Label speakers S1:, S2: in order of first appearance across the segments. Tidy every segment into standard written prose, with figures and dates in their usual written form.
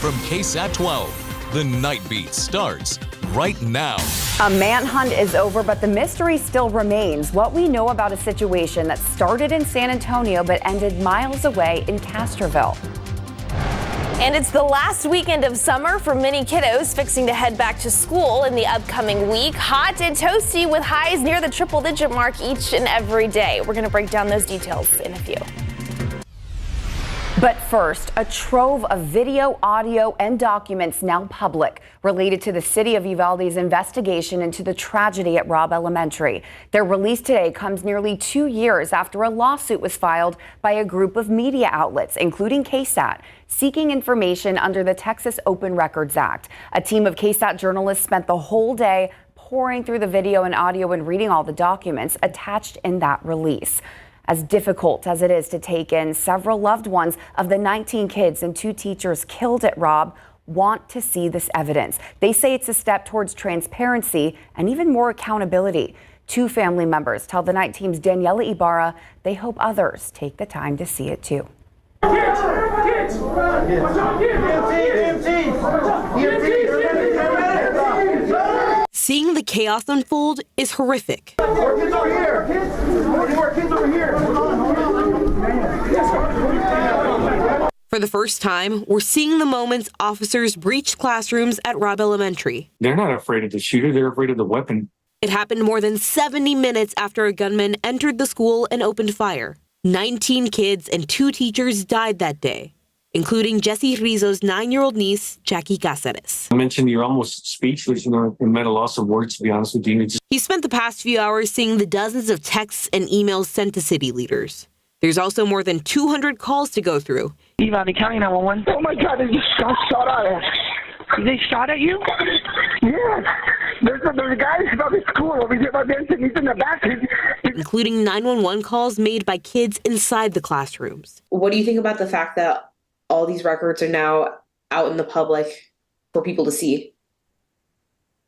S1: from KSAT 12, the Nightbeat starts right now.
S2: A manhunt is over, but the mystery still remains. What we know about a situation that started in San Antonio but ended miles away in Castroville.
S3: And it's the last weekend of summer for many kiddos fixing to head back to school in the upcoming week. Hot and toasty with highs near the triple-digit mark each and every day. We're going to break down those details in a few.
S2: But first, a trove of video, audio, and documents now public related to the city of Uvalde's investigation into the tragedy at Robb Elementary. Their release today comes nearly 2 years after a lawsuit was filed by a group of media outlets, including KSAT, seeking information under the Texas Open Records Act. A team of KSAT journalists spent the whole day pouring through the video and audio and reading all the documents attached in that release. As difficult as it is to take in, several loved ones of the 19 kids and 2 teachers killed at Robb want to see this evidence. They say it's a step towards transparency and even more accountability. 2 family members tell the Night Team's Daniela Ibarra they hope others take the time to see it too.
S4: Seeing the chaos unfold is horrific.
S5: More kids over here. More kids over here.
S4: For the first time, we're seeing the moments officers breached classrooms at Robb Elementary.
S6: They're not afraid of the shooter, they're afraid of the weapon.
S4: It happened more than 70 minutes after a gunman entered the school and opened fire. 19 kids and 2 teachers died that day, including Jesse Rizzo's 9-year-old niece, Jackie Cáceres.
S6: I mentioned you're almost speechless, and at a loss of words, to be honest with you.
S4: He spent the past few hours seeing the dozens of texts and emails sent to city leaders. There's also more than 200 calls to go through.
S7: Uvalde County 911.
S5: Oh my God, they just got shot at us.
S7: They shot at you?
S5: Yeah. There's a guy about the school over here by Benson. He's in the back.
S4: Including 911 calls made by kids inside the classrooms.
S8: What do you think about the fact that all these records are now out in the public for people to see?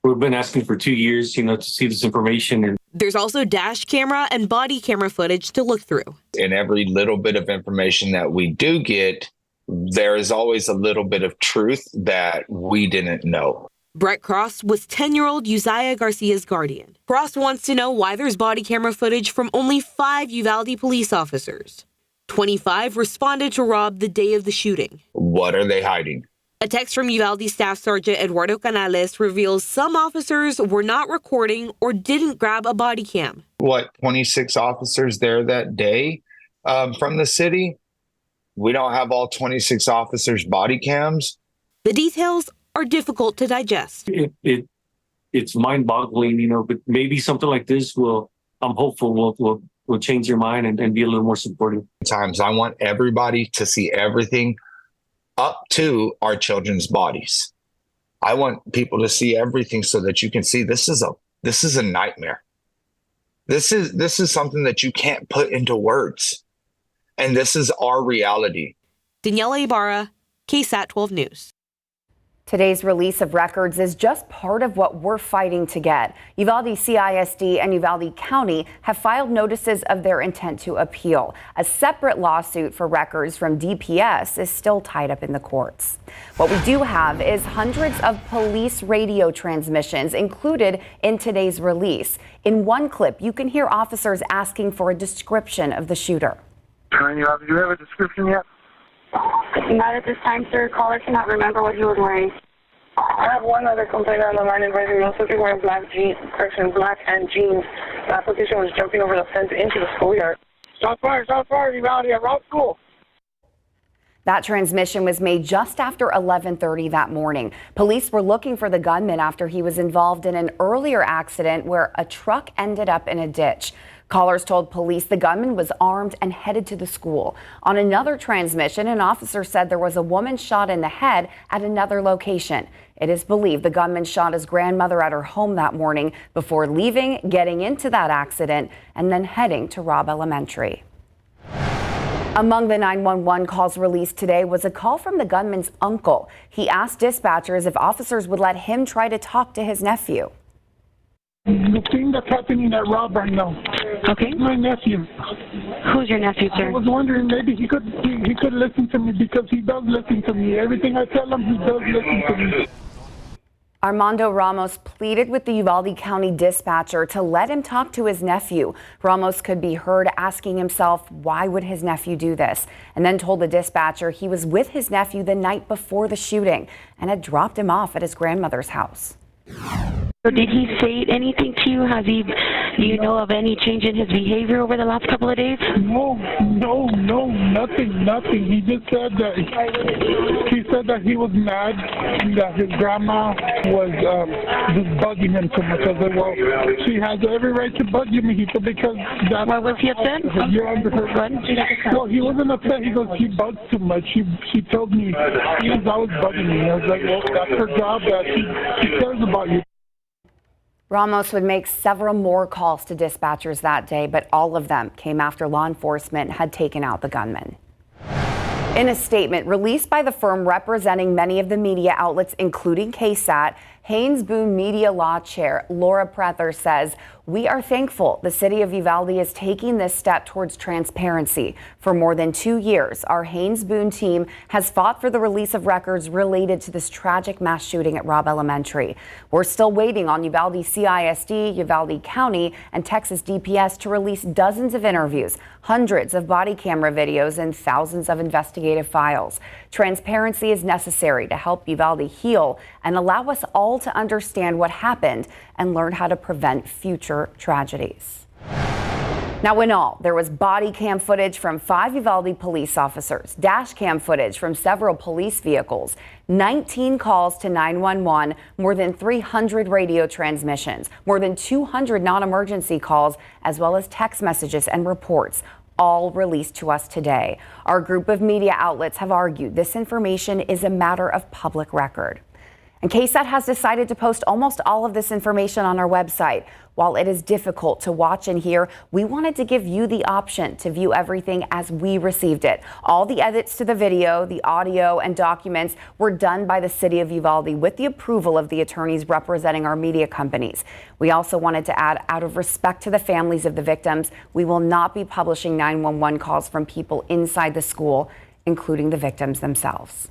S6: We've been asking for 2 years, to see this information. And
S4: there's also dash camera and body camera footage to look through.
S9: In every little bit of information that we do get, there is always a little bit of truth that we didn't know.
S4: Brett Cross was 10-year-old Uzziah Garcia's guardian. Cross wants to know why there's body camera footage from only 5 Uvalde police officers. 25 responded to Robb the day of the shooting.
S9: What are they hiding?
S4: A text from Uvalde Staff Sergeant Eduardo Canales reveals some officers were not recording or didn't grab a body cam.
S9: 26 officers there that day from the city? We don't have all 26 officers' body cams.
S4: The details are difficult to digest.
S6: It's mind-boggling, but maybe something like this I'm hopeful will change your mind and be a little more supportive.
S9: Times I want everybody to see everything up to our children's bodies. I want people to see everything so that you can see this is a nightmare. This is something that you can't put into words. And this is our reality.
S4: Daniela Ibarra, KSAT 12 News.
S2: Today's release of records is just part of what we're fighting to get. Uvalde CISD and Uvalde County have filed notices of their intent to appeal. A separate lawsuit for records from DPS is still tied up in the courts. What we do have is hundreds of police radio transmissions included in today's release. In one clip, you can hear officers asking for a description of the shooter.
S5: Do you have a description yet?
S10: Not at this time, sir. Caller cannot remember what he was wearing.
S7: I have one other complaint on the line advising me. Also, wearing black and jeans. The application was jumping over the fence into the schoolyard.
S5: Stop fire, Uvalde at Robb School.
S2: That transmission was made just after 11:30 that morning. Police were looking for the gunman after he was involved in an earlier accident where a truck ended up in a ditch. Callers told police the gunman was armed and headed to the school. On another transmission, an officer said there was a woman shot in the head at another location. It is believed the gunman shot his grandmother at her home that morning before leaving, getting into that accident, and then heading to Robb Elementary. Among the 911 calls released today was a call from the gunman's uncle. He asked dispatchers if officers would let him try to talk to his nephew.
S5: The thing that's happening at Robb right now,
S10: Okay.
S5: My nephew.
S10: Who's your nephew,
S5: I
S10: sir?
S5: was wondering maybe he could listen to me because he does listen to me. Everything I tell him, he does listen to me.
S2: Armando Ramos pleaded with the Uvalde County dispatcher to let him talk to his nephew. Ramos could be heard asking himself, why would his nephew do this? And then told the dispatcher he was with his nephew the night before the shooting and had dropped him off at his grandmother's house.
S10: So did he say anything to you? Do you know of any change in his behavior over the last couple of days?
S5: No, nothing. He just said that he was mad that his grandma was just bugging him too much. I said, well, she has every right to bug you, mijito, because that's...
S10: Why was he upset?
S5: You're under her run. No, he wasn't upset. He goes, she bugs too much. She told me she was always bugging me. I was like, well, that's her job. That she cares about you.
S2: Ramos would make several more calls to dispatchers that day, but all of them came after law enforcement had taken out the gunman. In a statement released by the firm representing many of the media outlets, including KSAT, Haynes Boone Media Law Chair Laura Prather says, "We are thankful the city of Uvalde is taking this step towards transparency. For more than 2 years, our Haynes Boone team has fought for the release of records related to this tragic mass shooting at Robb Elementary. We're still waiting on Uvalde CISD, Uvalde County, and Texas DPS to release dozens of interviews, hundreds of body camera videos, and thousands of investigative files. Transparency is necessary to help Uvalde heal and allow us all to understand what happened and learn how to prevent future tragedies." Now, in all, there was body cam footage from 5 Uvalde police officers, dash cam footage from several police vehicles, 19 calls to 911, more than 300 radio transmissions, more than 200 non-emergency calls, as well as text messages and reports, all released to us today. Our group of media outlets have argued this information is a matter of public record. And KSAT has decided to post almost all of this information on our website. While it is difficult to watch and hear, we wanted to give you the option to view everything as we received it. All the edits to the video, the audio, and documents were done by the city of Uvalde with the approval of the attorneys representing our media companies. We also wanted to add, out of respect to the families of the victims, we will not be publishing 911 calls from people inside the school, including the victims themselves.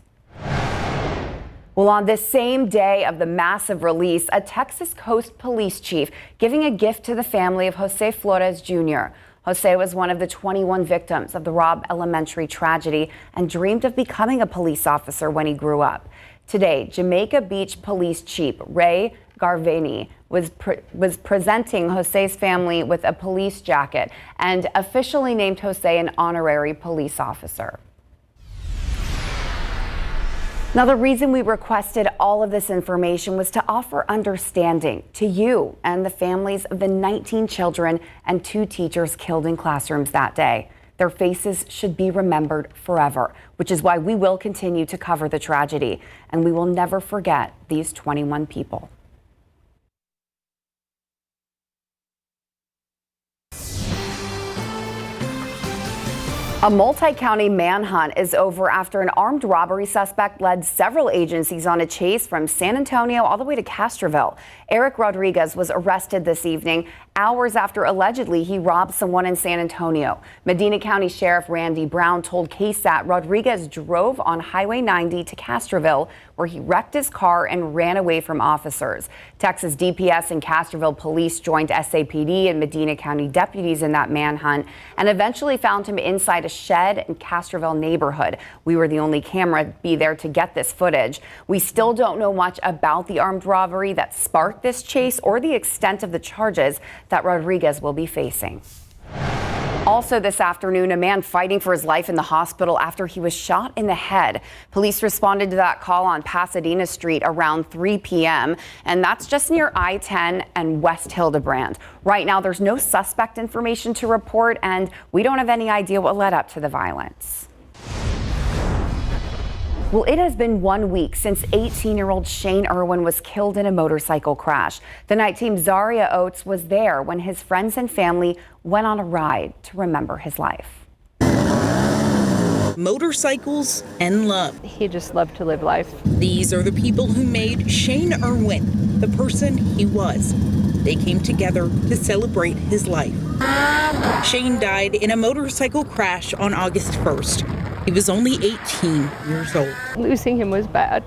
S2: Well, on this same day of the massive release, a Texas Coast police chief giving a gift to the family of Jose Flores Jr. Jose was one of the 21 victims of the Robb Elementary tragedy and dreamed of becoming a police officer when he grew up. Today, Jamaica Beach Police Chief Ray Garvani was presenting Jose's family with a police jacket and officially named Jose an honorary police officer. Now, the reason we requested all of this information was to offer understanding to you and the families of the 19 children and 2 teachers killed in classrooms that day. Their faces should be remembered forever, which is why we will continue to cover the tragedy, and we will never forget these 21 people. A multi-county manhunt is over after an armed robbery suspect led several agencies on a chase from San Antonio all the way to Castroville. Eric Rodriguez was arrested this evening, hours after allegedly he robbed someone in San Antonio. Medina County Sheriff Randy Brown told KSAT Rodriguez drove on Highway 90 to Castroville, where he wrecked his car and ran away from officers. Texas DPS and Castroville police joined SAPD and Medina County deputies in that manhunt and eventually found him inside a shed in Castroville neighborhood. We were the only camera to be there to get this footage. We still don't know much about the armed robbery that sparked this chase or the extent of the charges that Rodriguez will be facing. Also this afternoon, a man fighting for his life in the hospital after he was shot in the head. Police responded to that call on Pasadena Street around 3 p.m. and that's just near I-10 and West Hildebrand. Right now, there's no suspect information to report, and we don't have any idea what led up to the violence. Well, it has been 1 week since 18-year-old Shane Irwin was killed in a motorcycle crash. The night team Zaria Oates was there when his friends and family went on a ride to remember his life.
S11: Motorcycles and love.
S12: He just loved to live life.
S11: These are the people who made Shane Irwin the person he was. They came together to celebrate his life. Shane died in a motorcycle crash on August 1st. He was only 18 years old.
S12: Losing him was bad,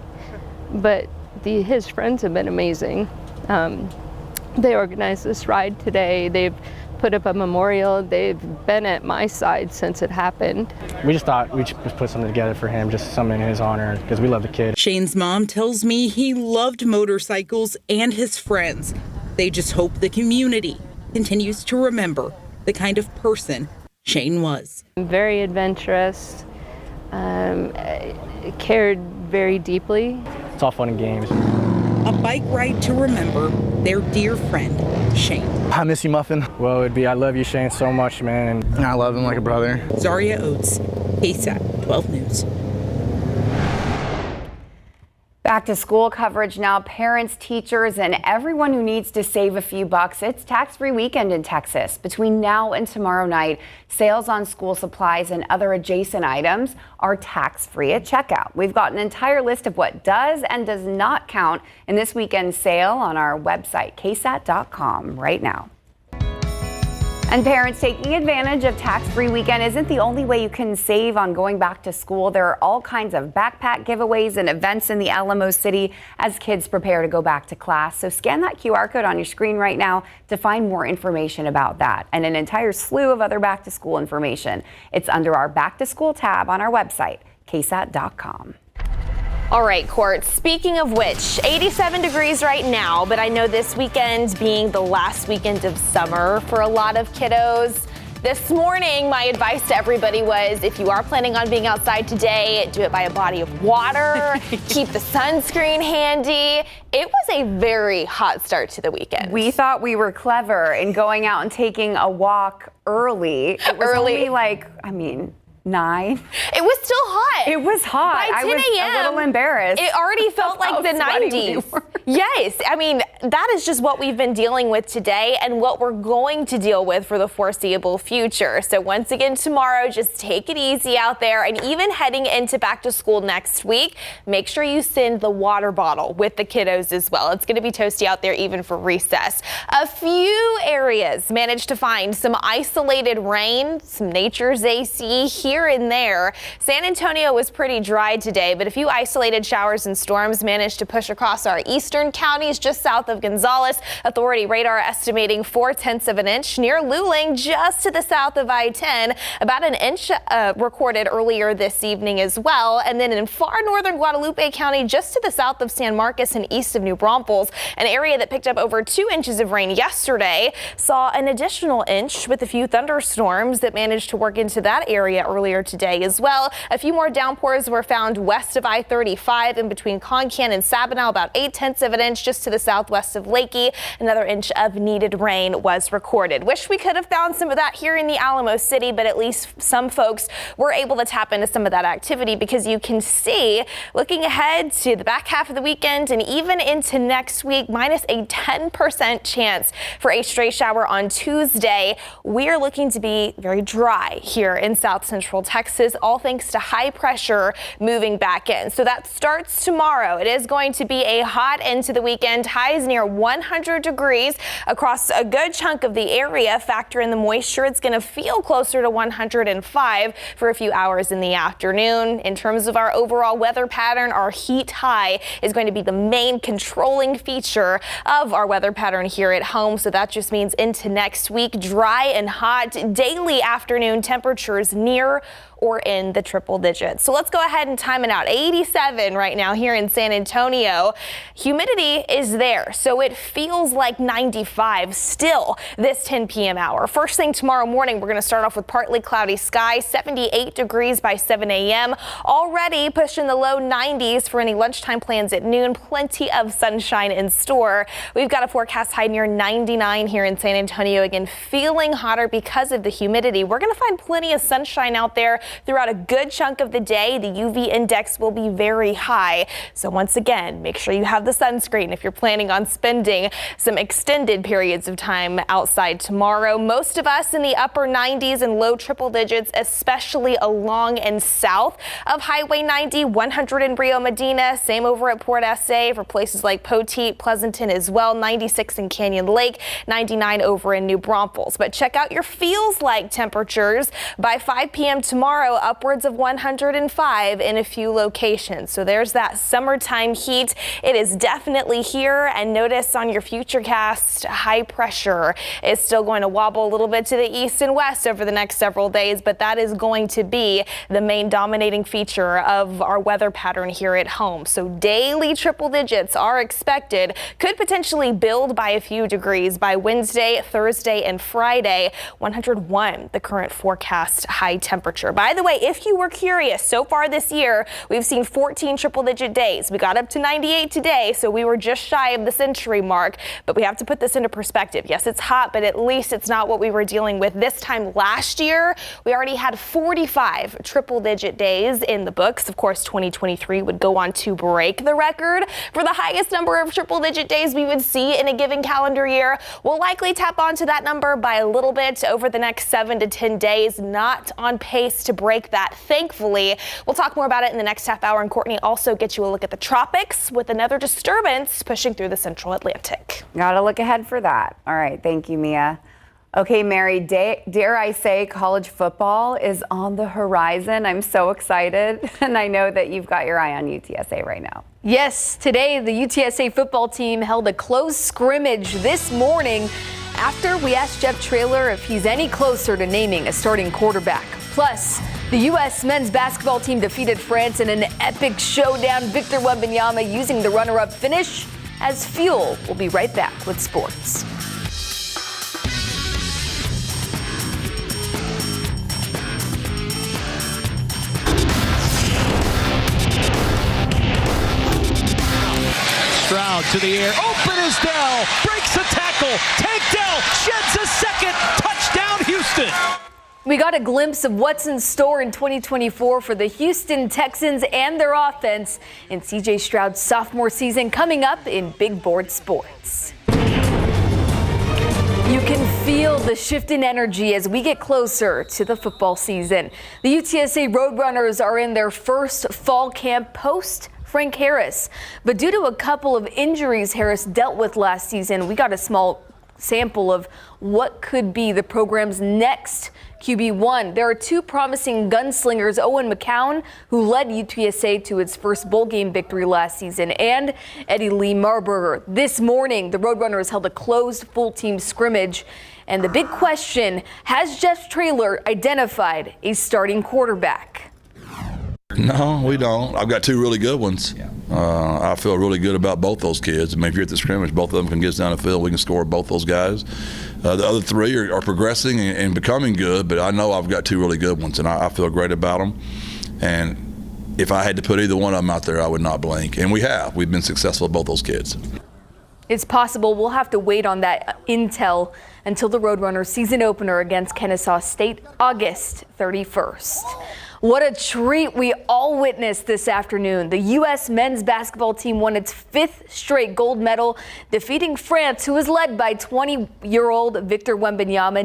S12: but his friends have been amazing. They organized this ride today. They've put up a memorial. They've been at my side since it happened.
S13: We just thought we'd just put something together for him, just something in his honor, because we love the kid.
S11: Shane's mom tells me he loved motorcycles and his friends. They just hope the community continues to remember the kind of person Shane was.
S12: Very adventurous, cared very deeply.
S13: It's all fun and games.
S11: A bike ride to remember their dear friend, Shane.
S13: I miss you, Muffin. Well, it'd be I love you, Shane, so much, man, and I love him like a brother.
S11: Zaria Oates, KSAT 12 News.
S2: Back to school coverage now. Parents, teachers, and everyone who needs to save a few bucks. It's tax-free weekend in Texas. Between now and tomorrow night, sales on school supplies and other adjacent items are tax-free at checkout. We've got an entire list of what does and does not count in this weekend's sale on our website, KSAT.com, right now. And parents, taking advantage of tax-free weekend isn't the only way you can save on going back to school. There are all kinds of backpack giveaways and events in the Alamo City as kids prepare to go back to class. So scan that QR code on your screen right now to find more information about that and an entire slew of other back to school information. It's under our back to school tab on our website, KSAT.com.
S3: All right, Court. Speaking of which, 87 degrees right now, but I know this weekend being the last weekend of summer for a lot of kiddos. This morning, my advice to everybody was if you are planning on being outside today, do it by a body of water, keep the sunscreen handy. It was a very hot start to the weekend.
S2: We thought we were clever in going out and taking a walk early. It was only 9.
S3: It was still hot.
S2: It was hot.
S3: By 10
S2: I was a little embarrassed.
S3: It already felt like the 90s. Yes. I mean, that is just what we've been dealing with today and what we're going to deal with for the foreseeable future. So once again, tomorrow, just take it easy out there. And even heading into back to school next week, make sure you send the water bottle with the kiddos as well. It's going to be toasty out there even for recess. A few areas managed to find some isolated rain, some nature's AC here and there. San Antonio was pretty dry today, but a few isolated showers and storms managed to push across our eastern counties just south of Gonzales. Authority radar estimating 0.4 of an inch near Luling, just to the south of I-10. About an inch recorded earlier this evening as well. And then in far northern Guadalupe County, just to the south of San Marcos and east of New Braunfels, an area that picked up over 2 inches of rain yesterday, saw an additional inch with a few thunderstorms that managed to work into that area earlier today as well. A few more downpours were found west of I-35 in between Concan and Sabinal, about 0.8 of an inch just to the southwest of Lakey. Another inch of needed rain was recorded. Wish we could have found some of that here in the Alamo City, but at least some folks were able to tap into some of that activity because you can see, looking ahead to the back half of the weekend and even into next week, minus a 10% chance for a stray shower on Tuesday. We are looking to be very dry here in South Central Texas, all thanks to high pressure moving back in. So that starts tomorrow. It is going to be a hot end to the weekend. Highs near 100 degrees across a good chunk of the area. Factor in the moisture. It's going to feel closer to 105 for a few hours in the afternoon. In terms of our overall weather pattern, our heat high is going to be the main controlling feature of our weather pattern here at home. So that just means into next week, dry and hot. Daily afternoon temperatures near or in the triple digits. So let's go ahead and time it out. 87 right now here in San Antonio. Humidity is there, so it feels like 95 still this 10 p.m. hour. First thing tomorrow morning, we're going to start off with partly cloudy skies, 78 degrees by 7 a.m. Already pushing the low 90s for any lunchtime plans at noon. Plenty of sunshine in store. We've got a forecast high near 99 here in San Antonio. Again, feeling hotter because of the humidity. We're going to find plenty of sunshine out there throughout a good chunk of the day. The UV index will be very high. So once again, make sure you have the sunscreen if you're planning on spending some extended periods of time outside tomorrow. Most of us in the upper 90s and low triple digits, especially along and south of Highway 90, 100 in Rio Medina, same over at Port SA for places like Poteet, Pleasanton as well, 96 in Canyon Lake, 99 over in New Braunfels. But check out your feels like temperatures. By 5 p.m. tomorrow, upwards of 105 in a few locations. So there's that summertime heat. It is definitely here, and notice on your futurecast, high pressure is still going to wobble a little bit to the east and west over the next several days, but that is going to be the main dominating feature of our weather pattern here at home. So daily triple digits are expected, could potentially build by a few degrees by Wednesday, Thursday, and Friday. 101, the current forecast high temperature. By the way, if you were curious, so far this year, we've seen 14 triple digit days. We got up to 98 today, so we were just shy of the century mark, but we have to put this into perspective. Yes, it's hot, but at least it's not what we were dealing with this time last year. We already had 45 triple digit days in the books. Of course, 2023 would go on to break the record for the highest number of triple digit days we would see in a given calendar year. We'll likely tap onto that number by a little bit over the next 7 to 10 days, not on pace to break that, thankfully. We'll talk more about it in the next half hour, and Courtney also gets you a look at the tropics with another disturbance pushing through the central Atlantic.
S2: Gotta look ahead for that. All right, thank you, Mia. Okay, Mary, dare I say college football is on the horizon. I'm so excited, and I know that you've got your eye on UTSA right now.
S14: Yes, today the UTSA football team held a close scrimmage this morning after we asked Jeff Traylor if he's any closer to naming a starting quarterback. Plus, the U.S. men's basketball team defeated France in an epic showdown. Victor Wembanyama using the runner-up finish as fuel. We'll be right back with sports.
S15: Stroud to the air, open is Dell, breaks a tackle, Tank Dell, sheds a second, touchdown Houston.
S14: We got a glimpse of what's in store in 2024 for the Houston Texans and their offense in C.J. Stroud's sophomore season coming up in Big Board Sports. You can feel the shift in energy as we get closer to the football season. The UTSA Roadrunners are in their first fall camp post Frank Harris. But due to a couple of injuries Harris dealt with last season, we got a small sample of what could be the program's next QB1. There are two promising gunslingers, Owen McCown, who led UTSA to its first bowl game victory last season, and Eddie Lee Marburger. This morning, the Roadrunners held a closed full-team scrimmage. And the big question, has Jeff Traylor identified a starting quarterback?
S16: No, we don't. I've got two really good ones. I feel really good about both those kids. I mean, if you're at the scrimmage, both of them can get us down the field. We can score both those guys. The other three are progressing and becoming good, but I know I've got two really good ones, and I feel great about them. And if I had to put either one of them out there, I would not blink. And we have. We've been successful with both those kids.
S14: It's possible we'll have to wait on that intel until the Roadrunners season opener against Kennesaw State, August 31st. What a treat we all witnessed this afternoon. The U.S. men's basketball team won its fifth straight gold medal, defeating France, who was led by 20-year-old Victor Wembanyama,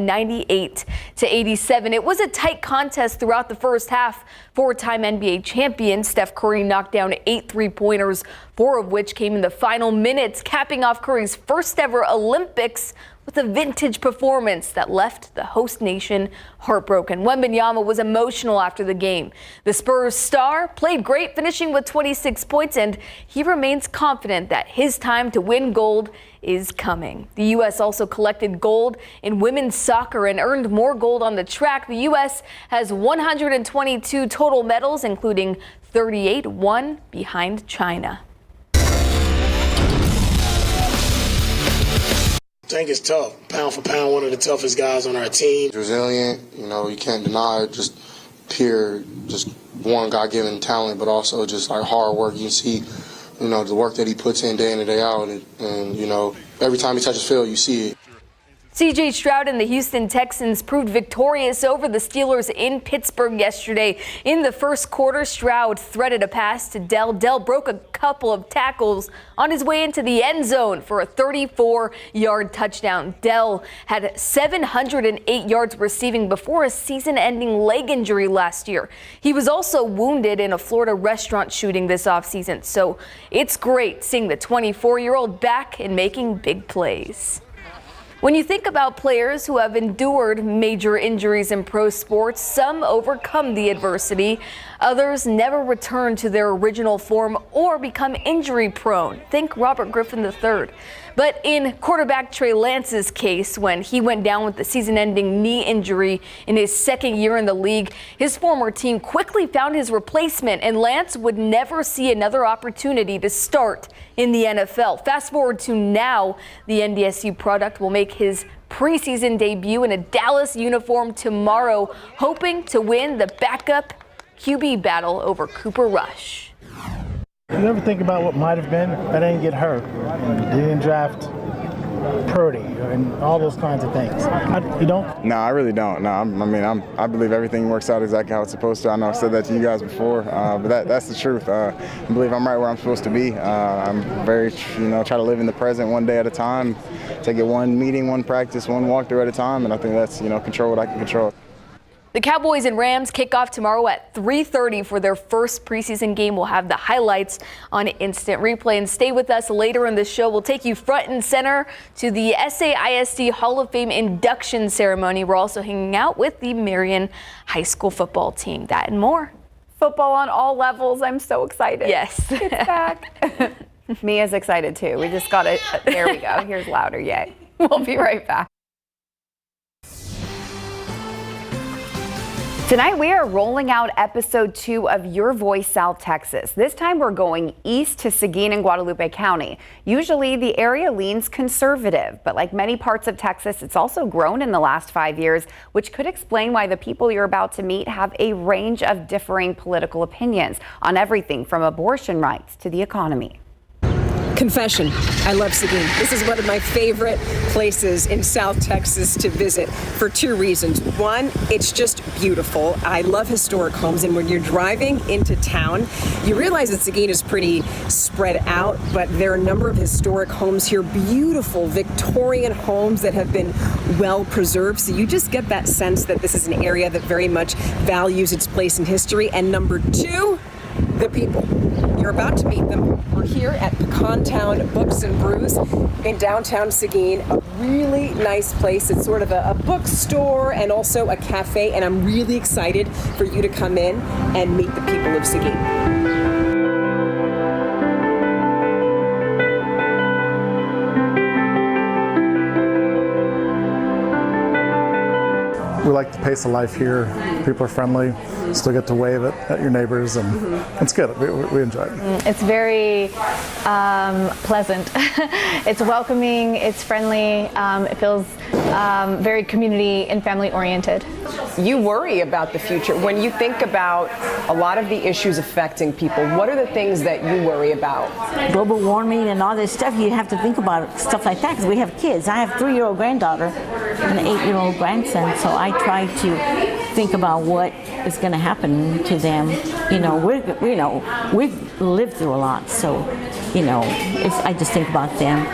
S14: 98-87. It was a tight contest throughout the first half. Four-time NBA champion Steph Curry knocked down 8 3-pointers, 4 of which came in the final minutes, capping off Curry's first ever Olympics with a vintage performance that left the host nation heartbroken. Wembanyama was emotional after the game. The Spurs star played great, finishing with 26 points, and he remains confident that his time to win gold is coming. The U.S. also collected gold in women's soccer and earned more gold on the track. The U.S. has 122 total medals, including 38 won behind China.
S17: Tank is tough, pound for pound, one of the toughest guys on our team.
S18: Resilient, you can't deny it, just pure, just born God-given talent, but also just like hard work. You can see, the work that he puts in day out, and every time he touches field, you see it.
S14: C.J. Stroud and the Houston Texans proved victorious over the Steelers in Pittsburgh yesterday. In the first quarter, Stroud threaded a pass to Dell. Dell broke a couple of tackles on his way into the end zone for a 34-yard touchdown. Dell had 708 yards receiving before a season-ending leg injury last year. He was also wounded in a Florida restaurant shooting this offseason, so it's great seeing the 24-year-old back and making big plays. When you think about players who have endured major injuries in pro sports, some overcome the adversity. Others never return to their original form or become injury prone. Think Robert Griffin III. But in quarterback Trey Lance's case, when he went down with the season-ending knee injury in his second year in the league, his former team quickly found his replacement, and Lance would never see another opportunity to start in the NFL. Fast forward to now, the NDSU product will make his preseason debut in a Dallas uniform tomorrow, hoping to win the backup QB battle over Cooper Rush.
S19: You ever think about what might have been if I didn't get hurt? You didn't draft Purdy and all those kinds of things. You don't?
S13: No, I really don't. No, I believe everything works out exactly how it's supposed to. I know I've said that to you guys before, but that's the truth. I believe I'm right where I'm supposed to be. I'm very, try to live in the present one day at a time, take it one meeting, one practice, one walkthrough at a time, and I think that's, control what I can control.
S14: The Cowboys and Rams kick off tomorrow at 3:30 for their first preseason game. We'll have the highlights on instant replay. And stay with us later in the show. We'll take you front and center to the ISD Hall of Fame induction ceremony. We're also hanging out with the Marion High School football team. That and more.
S2: Football on all levels. I'm so excited.
S14: Yes.
S2: It's back. Mia's excited too. We just got it. There we go. Here's louder. Yay. We'll be right back. Tonight we are rolling out episode 2 of Your Voice South Texas. This time we're going east to Seguin in Guadalupe County. Usually the area leans conservative, but like many parts of Texas, it's also grown in the last 5 years, which could explain why the people you're about to meet have a range of differing political opinions on everything from abortion rights to the economy.
S20: Confession, I love Seguin. This is one of my favorite places in South Texas to visit for 2 reasons. One, it's just beautiful. I love historic homes, and when you're driving into town, you realize that Seguin is pretty spread out, but there are a number of historic homes here, beautiful Victorian homes that have been well preserved. So you just get that sense that this is an area that very much values its place in history. And number 2, the people. You're about to meet them. We're here at Pecan Town Books and Brews in downtown Seguin, a really nice place. It's sort of a bookstore and also a cafe, and I'm really excited for you to come in and meet the people of Seguin.
S19: We like the pace of life here. People are friendly. Still get to wave at your neighbors, and it's good. We enjoy it.
S21: It's very pleasant. It's welcoming. It's friendly. It feels very community and family oriented.
S20: You worry about the future. When you think about a lot of the issues affecting people, what are the things that you worry about?
S22: Global warming and all this stuff, you have to think about stuff like that because we have kids. I have a 3-year-old granddaughter and an 8-year-old grandson, so I try to think about what is going to happen to them. We've lived through a lot, so I just think about them.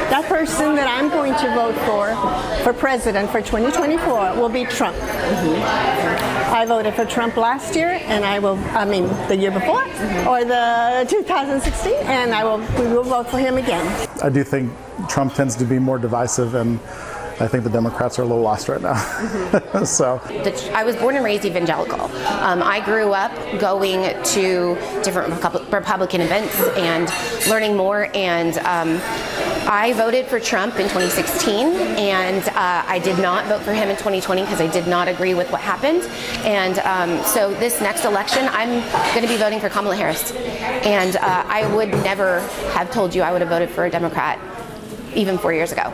S23: That person that I'm going to vote for president for 2024 will be Trump. I voted for Trump last year, and the year before, or the 2016, and we will vote for him again.
S19: I do think Trump tends to be more divisive, and I think the Democrats are a little lost right now. So
S24: I was born and raised evangelical. I grew up going to different Republican events and learning more, and I voted for Trump in 2016, and I did not vote for him in 2020 because I did not agree with what happened. And so this next election, I'm going to be voting for Kamala Harris. And I would never have told you I would have voted for a Democrat even 4 years ago.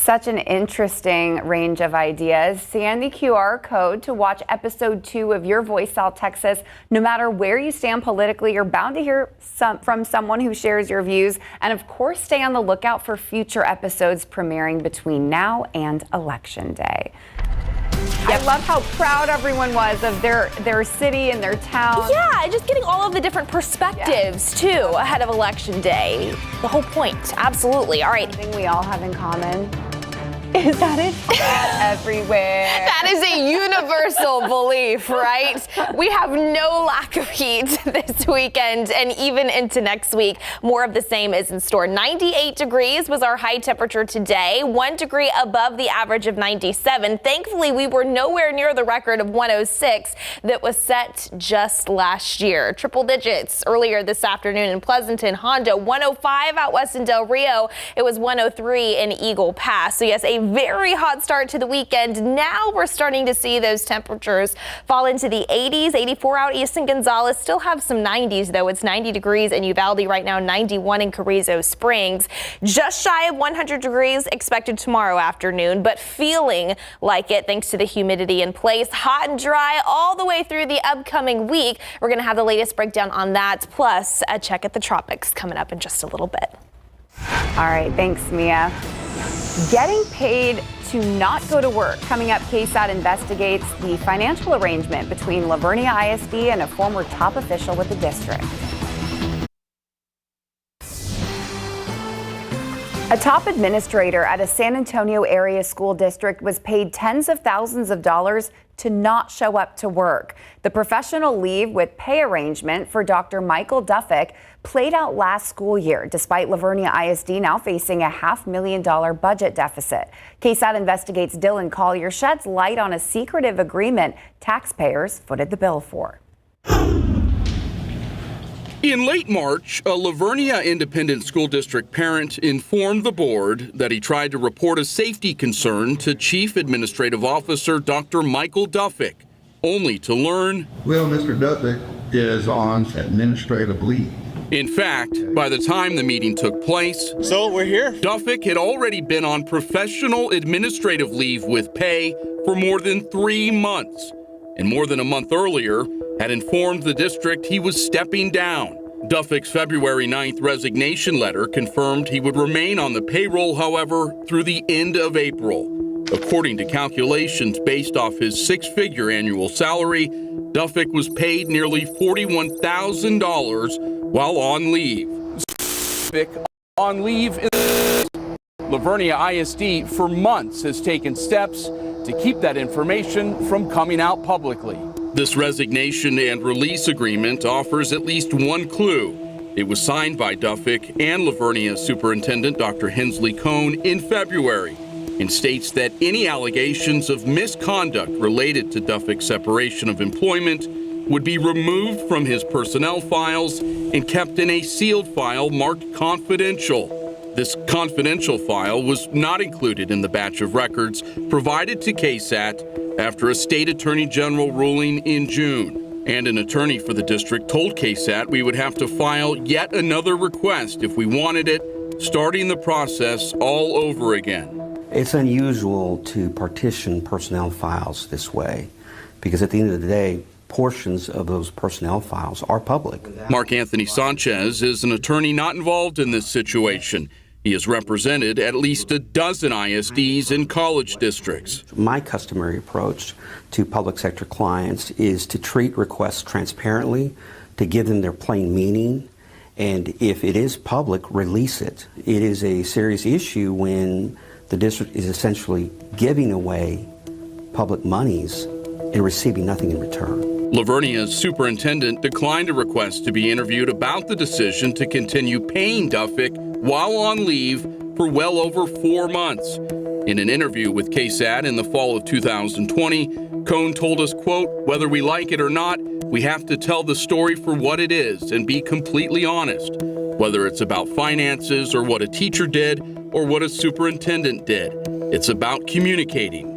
S2: Such an interesting range of ideas. Scan the QR code to watch episode 2 of Your Voice South Texas. No matter where you stand politically, you're bound to hear from someone who shares your views. And of course, stay on the lookout for future episodes premiering between now and Election Day. I love how proud everyone was of their city and their town.
S3: Yeah, just getting all of the different perspectives, too, ahead of Election Day. The whole point, absolutely. All right.
S2: Something we all have in common is that it's hot everywhere.
S3: That is a universal belief, right? We have no lack of heat this weekend and even into next week. More of the same is in store. 98 degrees was our high temperature today, 1 degree above the average of 97. Thankfully, we were nowhere near the record of 106 that was set just last year. Triple digits earlier this afternoon in Pleasanton, Hondo, 105 out west in Del Rio. It was 103 in Eagle Pass. So yes, a very hot start to the weekend. Now we're starting to see those temperatures fall into the 80s. 84 out east in Gonzales. Still have some 90s though. It's 90 degrees in Uvalde right now, 91 in Carrizo Springs. Just shy of 100 degrees expected tomorrow afternoon, but feeling like it thanks to the humidity in place. Hot and dry all the way through the upcoming week. We're going to have the latest breakdown on that, plus a check at the Tropics coming up in just a little bit.
S2: All right, thanks, Mia. Getting paid to not go to work. Coming up, KSAT investigates the financial arrangement between Vernia ISD and a former top official with the district. A top administrator at a San Antonio area school district was paid tens of thousands of dollars to not show up to work. The professional leave with pay arrangement for Dr. Michael Duffick played out last school year, despite Vernia ISD now facing a $500,000 budget deficit. KSAT investigates. Dylan Collier sheds light on a secretive agreement taxpayers footed the bill for.
S1: In late March, a Vernia Independent School District parent informed the board that he tried to report a safety concern to Chief Administrative Officer Dr. Michael Duffick, only to learn,
S6: well, Mr. Duffick is on administrative leave.
S1: In fact, by the time the meeting took place,
S8: so we're here.
S1: Duffick had already been on professional administrative leave with pay for more than 3 months, and more than a month earlier had informed the district he was stepping down. Duffick's February 9th resignation letter confirmed he would remain on the payroll, however, through the end of April. According to calculations based off his 6-figure annual salary, Duffick was paid nearly $41,000 while on leave. Duffick on leave in Vernia ISD for months has taken steps to keep that information from coming out publicly. This resignation and release agreement offers at least one clue. It was signed by Duffick and Vernia Superintendent Dr. Hensley Cohn in February and states that any allegations of misconduct related to Duffick's separation of employment would be removed from his personnel files and kept in a sealed file marked confidential. This confidential file was not included in the batch of records provided to KSAT after a state attorney general ruling in June. And an attorney for the district told KSAT we would have to file yet another request if we wanted it, starting the process all over again.
S9: It's unusual to partition personnel files this way because at the end of the day, portions of those personnel files are public.
S1: Mark Anthony Sanchez is an attorney not involved in this situation. He has represented at least a dozen ISDs in college districts.
S9: My customary approach to public sector clients is to treat requests transparently, to give them their plain meaning, and if it is public, release it. It is a serious issue when the district is essentially giving away public monies and receiving nothing in return.
S1: Vernia's superintendent declined a request to be interviewed about the decision to continue paying Duffick while on leave for well over 4 months. In an interview with KSAT in the fall of 2020, Cohn told us, quote, whether we like it or not, we have to tell the story for what it is and be completely honest, whether it's about finances or what a teacher did or what a superintendent did. It's about communicating.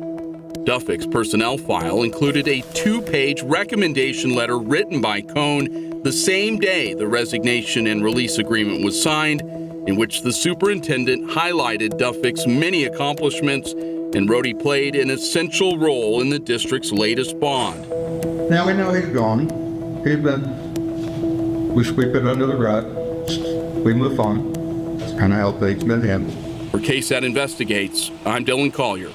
S1: Duffick's personnel file included a 2-page recommendation letter written by Cohn the same day the resignation and release agreement was signed, in which the superintendent highlighted Duffick's many accomplishments and wrote he played an essential role in the district's latest bond.
S6: Now we know he's gone. We sweep it under the rug. We move on. That's kind of how things been handled.
S1: For KSAT Investigates, I'm Dylan Collier.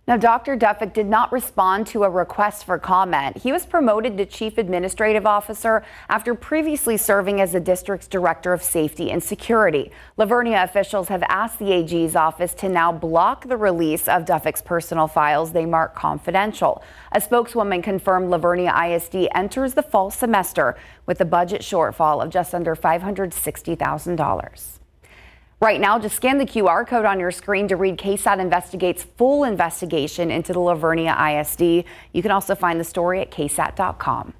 S2: Now, Dr. Duffick did not respond to a request for comment. He was promoted to Chief Administrative Officer after previously serving as the district's Director of Safety and Security. Vernia officials have asked the AG's office to now block the release of Duffick's personal files they mark confidential. A spokeswoman confirmed Vernia ISD enters the fall semester with a budget shortfall of just under $560,000. Right now, just scan the QR code on your screen to read KSAT Investigates' full investigation into the Vernia ISD. You can also find the story at ksat.com.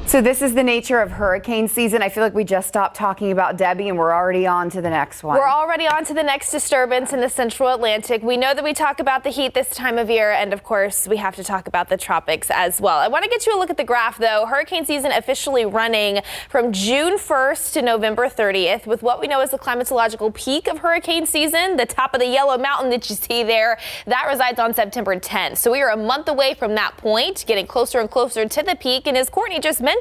S2: So this is the nature of hurricane season. I feel like we just stopped talking about Debbie and we're already on to the next one.
S3: We're already on to the next disturbance in the central Atlantic. We know that we talk about the heat this time of year, and of course we have to talk about the tropics as well. I want to get you a look at the graph though. Hurricane season officially running from June 1st to November 30th with what we know is the climatological peak of hurricane season. The top of the yellow mountain that you see there, that resides on September 10th. So we are a month away from that point, getting closer and closer to the peak. And as Courtney just mentioned,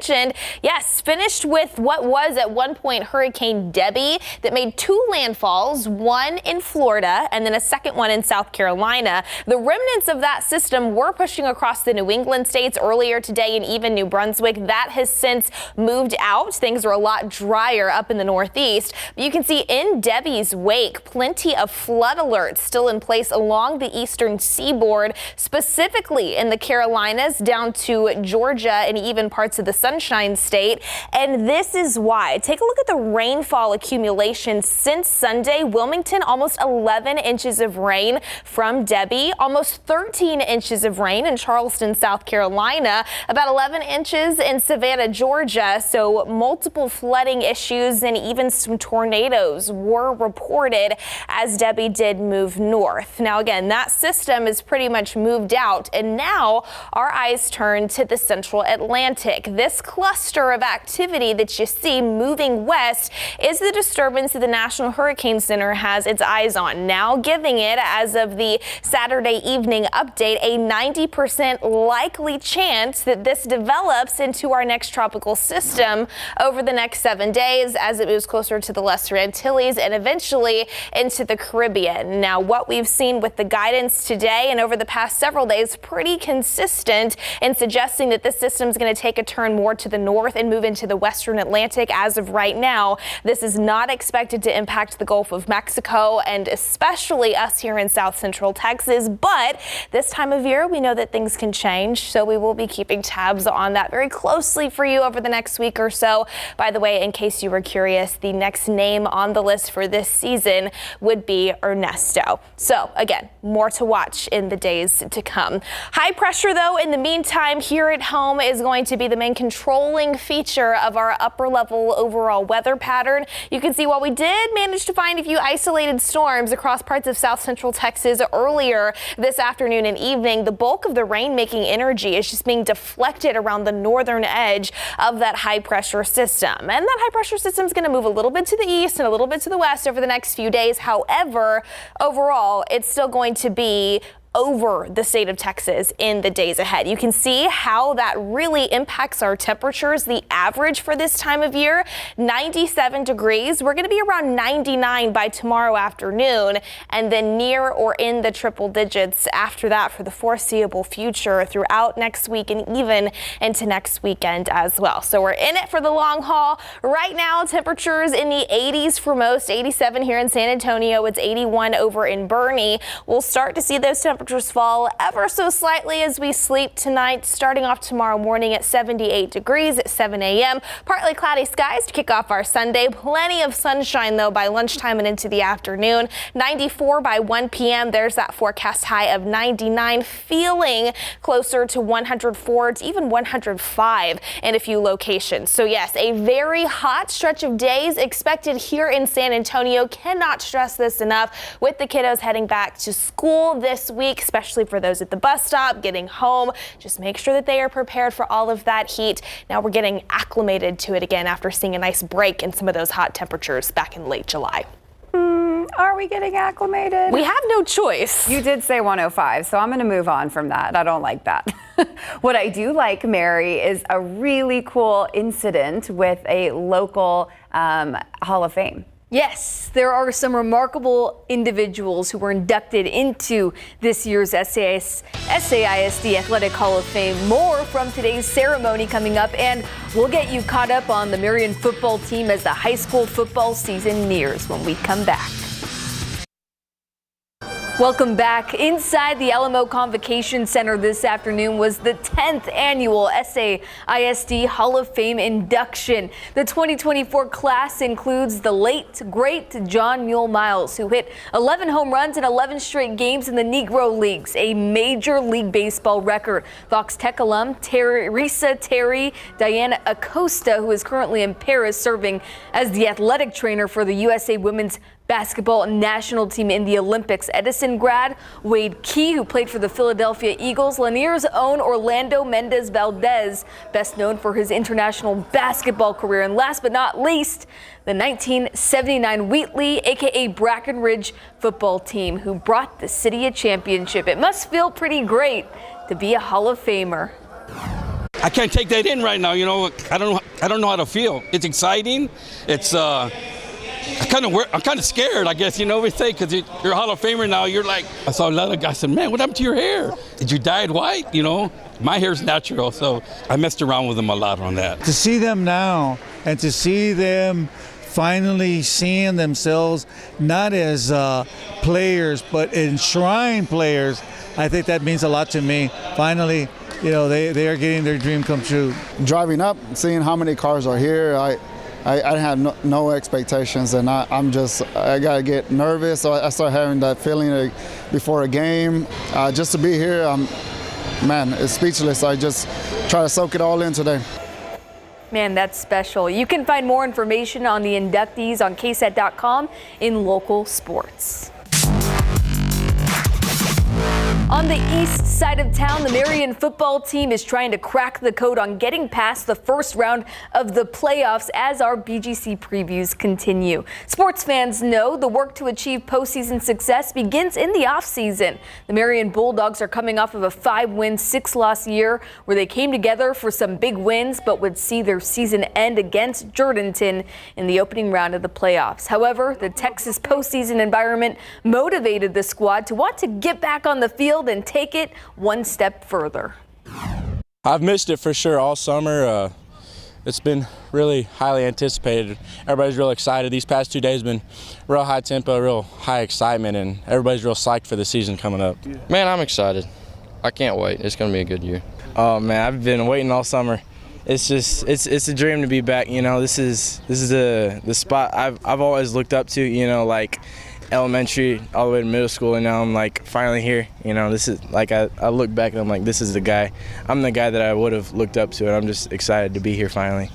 S3: yes, finished with what was at one point Hurricane Debbie that made two landfalls, one in Florida and then a second one in South Carolina. The remnants of that system were pushing across the New England states earlier today and even New Brunswick. That has since moved out. Things are a lot drier up in the Northeast. But you can see in Debbie's wake, plenty of flood alerts still in place along the eastern seaboard, specifically in the Carolinas down to Georgia and even parts of the Sunshine State. And this is why. Take a look at the rainfall accumulation since Sunday. Wilmington, almost 11 inches of rain from Debbie, almost 13 inches of rain in Charleston, South Carolina, about 11 inches in Savannah, Georgia. So multiple flooding issues and even some tornadoes were reported as Debbie did move north. Now, again, that system is pretty much moved out, and now our eyes turn to the central Atlantic. This cluster of activity that you see moving west is the disturbance that the National Hurricane Center has its eyes on, now giving it, as of the Saturday evening update, a 90% likely chance that this develops into our next tropical system over the next 7 days as it moves closer to the Lesser Antilles and eventually into the Caribbean. Now, what we've seen with the guidance today and over the past several days, pretty consistent in suggesting that this system is going to take a turn more to the north and move into the western Atlantic. As of right now, this is not expected to impact the Gulf of Mexico and especially us here in south central Texas. But this time of year, we know that things can change, so we will be keeping tabs on that very closely for you over the next week or so. By the way, in case you were curious, the next name on the list for this season would be Ernesto. So again, more to watch in the days to come. High pressure, though, in the meantime, here at home is going to be the main controlling feature of our upper level overall weather pattern. You can see while we did manage to find a few isolated storms across parts of south central Texas earlier this afternoon and evening, the bulk of the rain making energy is just being deflected around the northern edge of that high pressure system. And that high pressure system is going to move a little bit to the east and a little bit to the west over the next few days. However, overall, it's still going to be over the state of Texas in the days ahead. You can see how that really impacts our temperatures. The average for this time of year, 97 degrees. We're going to be around 99 by tomorrow afternoon, and then near or in the triple digits after that for the foreseeable future throughout next week and even into next weekend as well. So we're in it for the long haul. Right now, temperatures in the 80s for most, 87 here in San Antonio. It's 81 over in Boerne. We'll start to see those temperatures fall ever so slightly as we sleep tonight, starting off tomorrow morning at 78 degrees at 7 a.m. Partly cloudy skies to kick off our Sunday. Plenty of sunshine, though, by lunchtime and into the afternoon. 94 by 1 p.m. There's that forecast high of 99, feeling closer to 104 to even 105 in a few locations. So yes, a very hot stretch of days expected here in San Antonio. Cannot stress this enough with the kiddos heading back to school this week. week, especially for those at the bus stop, getting home. Just make sure that they are prepared for all of that heat. Now we're getting acclimated to it again after seeing a nice break in some of those hot temperatures back in late July.
S2: Are we getting acclimated?
S3: We have no choice.
S2: You did say 105, so I'm going to move on from that. I don't like that. What I do like, Mary, is a really cool incident with a local Hall of Fame.
S14: Yes, there are some remarkable individuals who were inducted into this year's SAISD Athletic Hall of Fame. More from today's ceremony coming up, and we'll get you caught up on the Marion football team as the high school football season nears when we come back. Welcome back. Inside the Alamo Convocation Center this afternoon was the 10th annual SAISD Hall of Fame induction. The 2024 class includes the late, great John Mule Miles, who hit 11 home runs in 11 straight games in the Negro Leagues, a Major League Baseball record. Fox Tech alum Terry Diana Acosta, who is currently in Paris serving as the athletic trainer for the USA Women's Basketball national team in the Olympics. Edison grad Wade Key, who played for the Philadelphia Eagles. Lanier's own Orlando Mendez Valdez, best known for his international basketball career. And last but not least, the 1979 Wheatley, aka Brackenridge football team, who brought the city a championship. It must feel pretty great to be a Hall of Famer.
S4: I can't take that in right now. You know, I don't know how to feel. It's exciting. It's I'm kind of scared, I guess, we think, because you're a Hall of Famer now. You're like, I saw a lot of guys said, man, what happened to your hair? Did you dye it white? My hair's natural, so I messed around with them a lot on that.
S7: To see them now and to see them finally seeing themselves not as players, but enshrined players, I think that means a lot to me. Finally, they are getting their dream come true.
S8: Driving up, seeing how many cars are here, I had no expectations, and I got to get nervous. So I start having that feeling before a game. Just to be here, it's speechless. I just try to soak it all in today.
S14: Man, that's special. You can find more information on the inductees on KSAT.com in local sports. On the east side of town, the Marion football team is trying to crack the code on getting past the first round of the playoffs as our BGC previews continue. Sports fans know the work to achieve postseason success begins in the offseason. The Marion Bulldogs are coming off of a 5-win, 6-loss year where they came together for some big wins but would see their season end against Jourdanton in the opening round of the playoffs. However, the Texas postseason environment motivated the squad to want to get back on the field and take it one step further.
S10: I've missed it for sure all summer. It's been really highly anticipated. Everybody's real excited. These past 2 days have been real high tempo, real high excitement, and everybody's real psyched for the season coming up.
S25: Man, I'm excited. I can't wait. It's going to be a good year.
S10: Oh man, I've been waiting all summer. It's a dream to be back. This is the spot I've always looked up to. Like elementary all the way to middle school, and now I'm like finally here. This is like I look back and I'm like, this is the guy. I'm the guy that I would have looked up to, and I'm just excited to be here finally.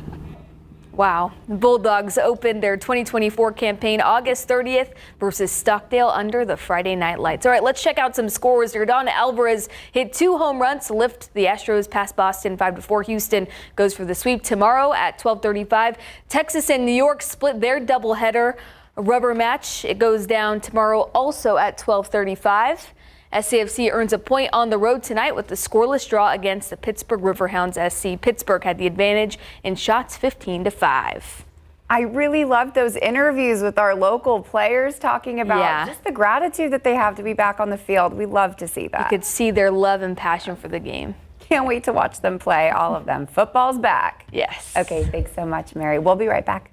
S14: Wow. The Bulldogs opened their 2024 campaign August 30th versus Stockdale under the Friday night lights. All right, let's check out some scores. Yordan Alvarez hit 2 home runs to lift the Astros past Boston 5-4. Houston goes for the sweep tomorrow at 12:35. Texas and New York split their doubleheader rubber match. It goes down tomorrow also at 12:35. SAFC earns a point on the road tonight with the scoreless draw against the Pittsburgh Riverhounds SC. Pittsburgh had the advantage in shots 15-5.
S2: I really loved those interviews with our local players talking about just the gratitude that they have to be back on the field. We love to see that.
S14: You could see their love and passion for the game.
S2: Can't wait to watch them play, all of them. Football's back.
S14: Yes.
S2: Okay, thanks so much, Mary. We'll be right back.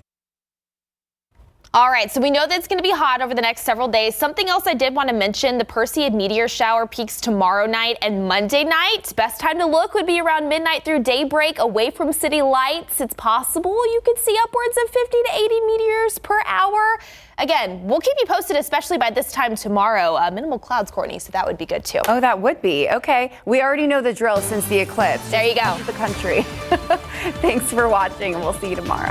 S3: All right, so we know that it's going to be hot over the next several days. Something else I did want to mention, the Perseid meteor shower peaks tomorrow night and Monday night. Best time to look would be around midnight through daybreak, away from city lights. It's possible you could see upwards of 50 to 80 meteors per hour. Again, we'll keep you posted, especially by this time tomorrow. Minimal clouds, Courtney, so that would be good too.
S2: Oh, that would be. Okay, we already know the drill since the eclipse.
S3: There you go.
S2: The country. Thanks for watching, and we'll see you tomorrow.